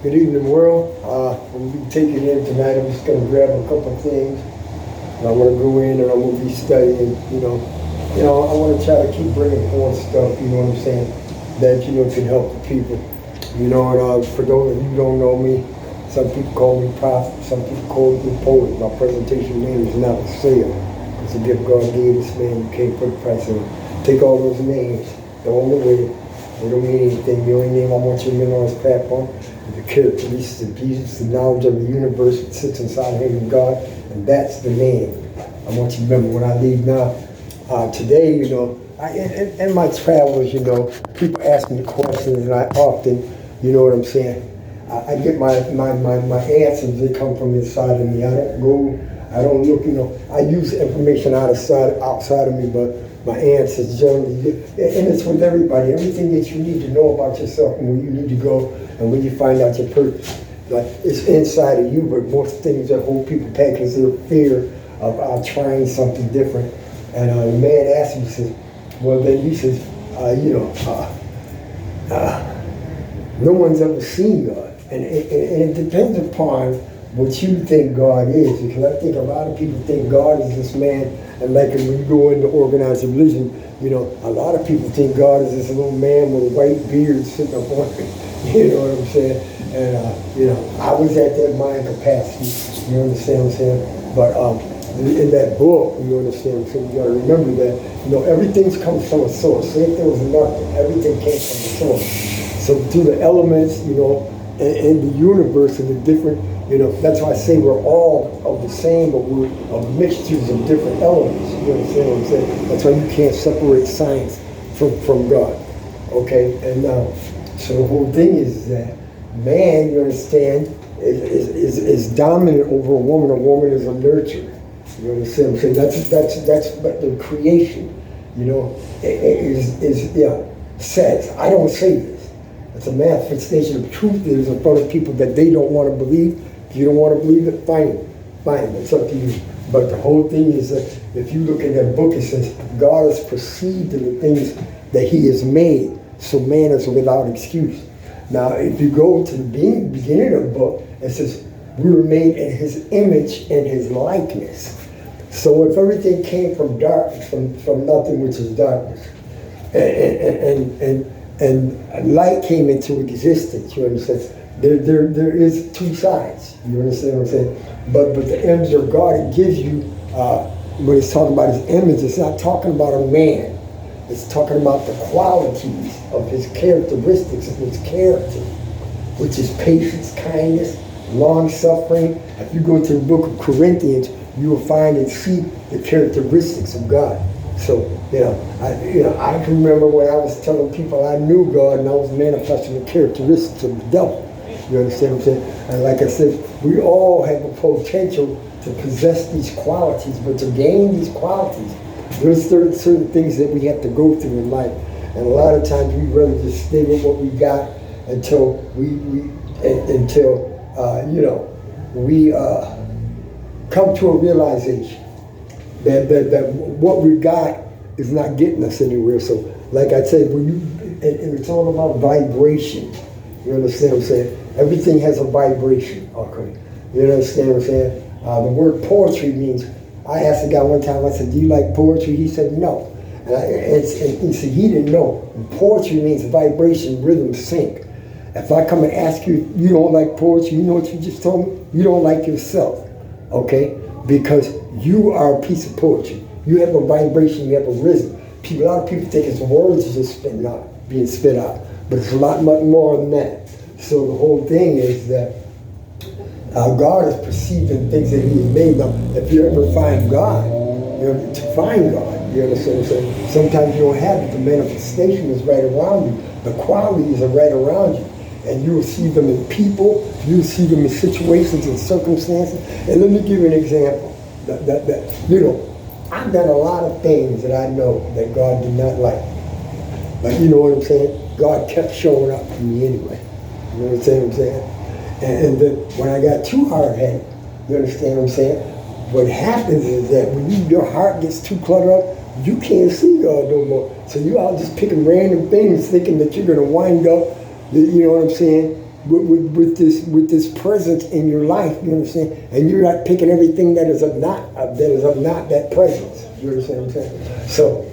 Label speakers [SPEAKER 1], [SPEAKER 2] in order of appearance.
[SPEAKER 1] Good evening, world. I'm going to be taking in tonight. I'm just going to grab a couple of things. And I'm going to go in and I'm going to be studying, I want to try to keep bringing forth stuff, you know what I'm saying, that, can help the people. And for those of you who don't know me, some people call me prophet, some people call me poet. My presentation name is not for sale. It's a gift God gave this man. You can't put a price on it. Take all those names, throw them away. They don't mean anything. The only name I want you to remember on this platform is the characteristics of Jesus, the knowledge of the universe that sits inside him and God, and that's the name. I want you to remember when I leave now. Today, in my travels, people ask me questions, and I often, you know what I'm saying, I get my answers, they come from inside of me. I don't look, I use information outside of me, but my answers generally, and it's with everybody, everything that you need to know about yourself and where you need to go and when you find out your purpose. Like, it's inside of you, but most things that hold people back is their fear of trying something different. And the man asked me, he says, well, then he says, no one's ever seen God. And it depends upon what you think God is, because I think a lot of people think God is this man, and like when you go into organized religion, a lot of people think God is this little man with a white beard sitting up on him, you know what I'm saying? And, I was at that mind capacity, you understand what I'm saying? But in that book, you understand, so you gotta remember that, everything's comes from a source. Say if there was nothing, everything came from the source. So through the elements, and the universe and the different, that's why I say we're all of the same, but we're of mixtures of different elements. You understand what I'm saying? That's why you can't separate science from God. Okay? And so the whole thing is that man, you understand, is dominant over a woman. A woman is a nurturer. You understand what I'm saying? That's but the creation, says. I don't say this. It's a manifestation of truth that is in front of people that they don't want to believe. If you don't want to believe it, fine. It's up to you. But the whole thing is that if you look at that book, it says God is perceived in the things that he has made, so man is without excuse. Now, if you go to the beginning of the book, it says we were made in his image and his likeness. So if everything came from darkness, from nothing, which is darkness, and light came into existence, you understand? There is two sides. You understand what I'm saying? But the image of God, it gives you, when it's talking about his image, it's not talking about a man. It's talking about the qualities of his characteristics of his character, which is patience, kindness, long-suffering. If you go to the book of Corinthians, you will find and see the characteristics of God. So, I can remember when I was telling people I knew God and I was manifesting the characteristics of the devil. You understand what I'm saying? And like I said, we all have a potential to possess these qualities, but to gain these qualities, there's certain things that we have to go through in life. And a lot of times we'd rather just stay with what we got until we come to a realization that what we got is not getting us anywhere. So, like I said, and it's all about vibration. You understand what I'm saying? Everything has a vibration. Okay. You understand what I'm saying? The word poetry means. I asked a guy one time. I said, "Do you like poetry?" He said, "No." And he said he didn't know. And poetry means vibration, rhythm, sync. If I come and ask you, you don't like poetry, you know what you just told me? You don't like yourself. Okay? Because you are a piece of poetry. You have a vibration, you have a rhythm. A lot of people think it's words just being spit out. But it's a lot much more than that. So the whole thing is that God is perceiving things that he has made. Now, if you ever find God, to find God, you understand what I'm saying? Sometimes you don't have it. The manifestation is right around you. The qualities are right around you. And you will see them in people, you will see them in situations and circumstances. And let me give you an example. I've done a lot of things that I know that God did not like. But you know what I'm saying? God kept showing up for me anyway. You understand what I'm saying? And then when I got too hard-headed, you understand what I'm saying? What happens is that when your heart gets too cluttered up, you can't see God no more. So you all just picking random things thinking that you're going to wind up, you know what I'm saying, with this presence in your life, you understand? And you're not picking everything that is of not that presence. You understand what I'm saying? So